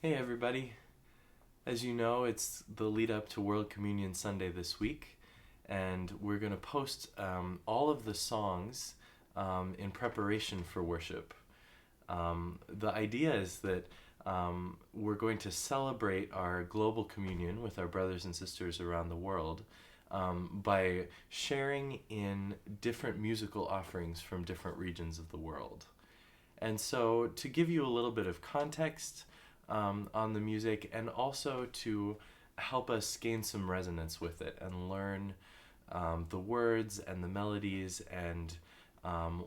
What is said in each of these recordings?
Hey everybody. As you know, it's the lead up to World Communion Sunday this week, and we're going to post all of the songs in preparation for worship. The idea is that we're going to celebrate our global communion with our brothers and sisters around the world by sharing in different musical offerings from different regions of the world. And so, to give you a little bit of context on the music, and also to help us gain some resonance with it and learn the words and the melodies and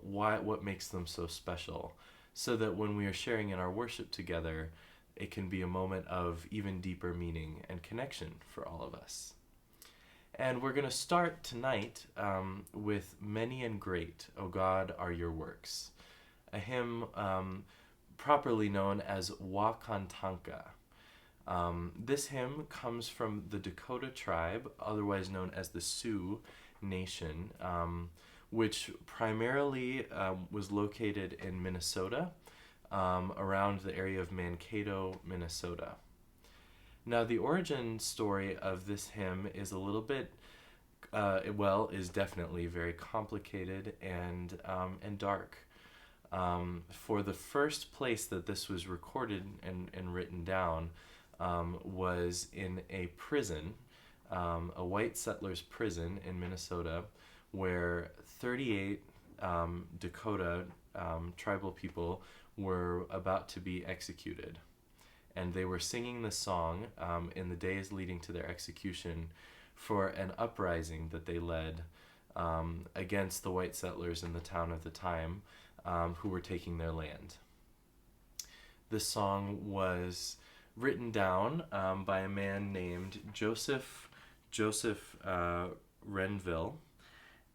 what makes them so special, so that when we are sharing in our worship together, it can be a moment of even deeper meaning and connection for all of us. And we're going to start tonight with Many and Great, O God, Are Your Works, a hymn properly known as Wakantanka. This hymn comes from the Dakota tribe, otherwise known as the Sioux Nation, which primarily was located in Minnesota, around the area of Mankato, Minnesota. Now, the origin story of this hymn is a little bit, is definitely very complicated and dark. For the first place that this was recorded and written down was in a prison, a white settlers prison in Minnesota, where 38 Dakota tribal people were about to be executed. And they were singing the song in the days leading to their execution for an uprising that they led against the white settlers in the town at the time, who were taking their land. This song was written down by a man named Joseph Renville,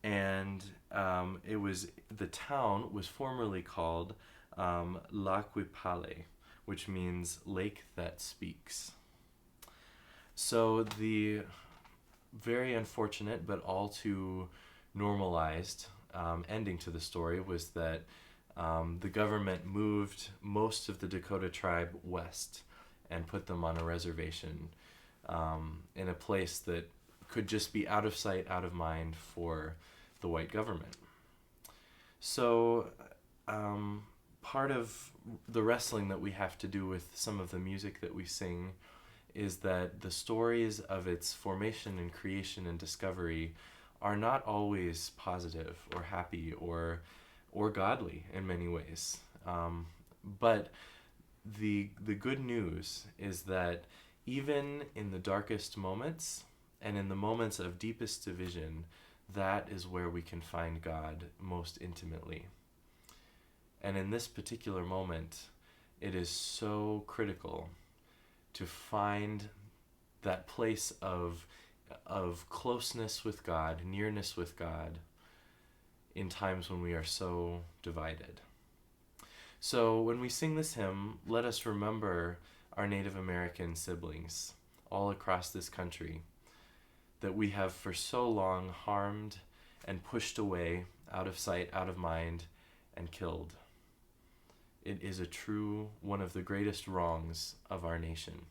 and the town was formerly called Laquipale, which means lake that speaks. So the very unfortunate but all too normalized ending to the story was that the government moved most of the Dakota tribe west and put them on a reservation in a place that could just be out of sight, out of mind for the white government. So part of the wrestling that we have to do with some of the music that we sing is that the stories of its formation and creation and discovery are not always positive or happy or godly in many ways. But the good news is that even in the darkest moments and in the moments of deepest division, that is where we can find God most intimately. And in this particular moment, it is so critical to find that place of closeness with God, nearness with God, in times when we are so divided. So when we sing this hymn, let us remember our Native American siblings all across this country that we have for so long harmed and pushed away, out of sight, out of mind, and killed. It is one of the greatest wrongs of our nation.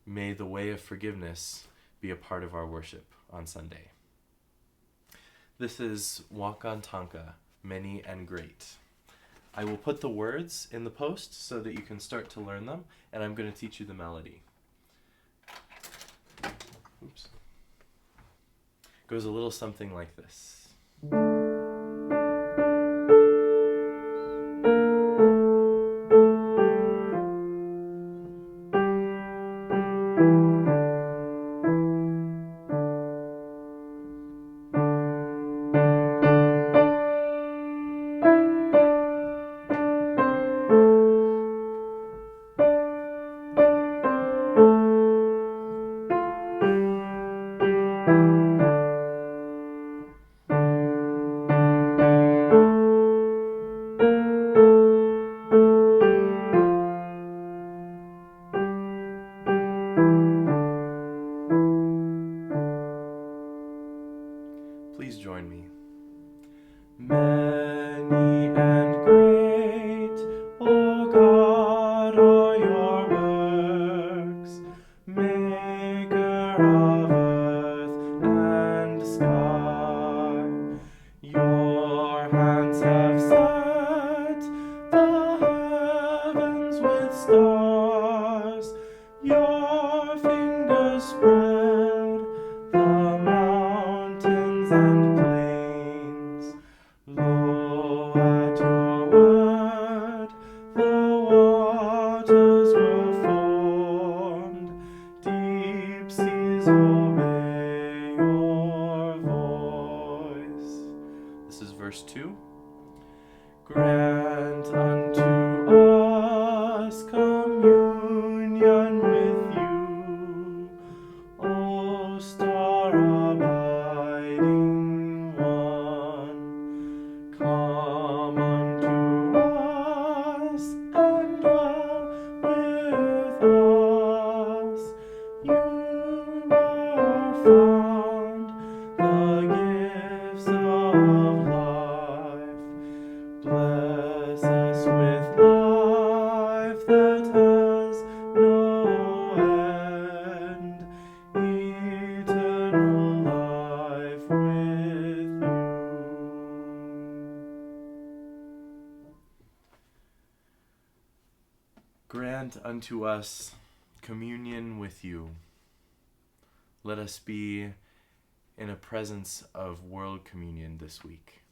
May the way of forgiveness be a part of our worship on Sunday. This is Wakantanka, Many and Great. I will put the words in the post so that you can start to learn them, and I'm going to teach you the melody. Oops. Goes a little something like this. grant unto us communion with you. Let us be in a presence of world communion this week.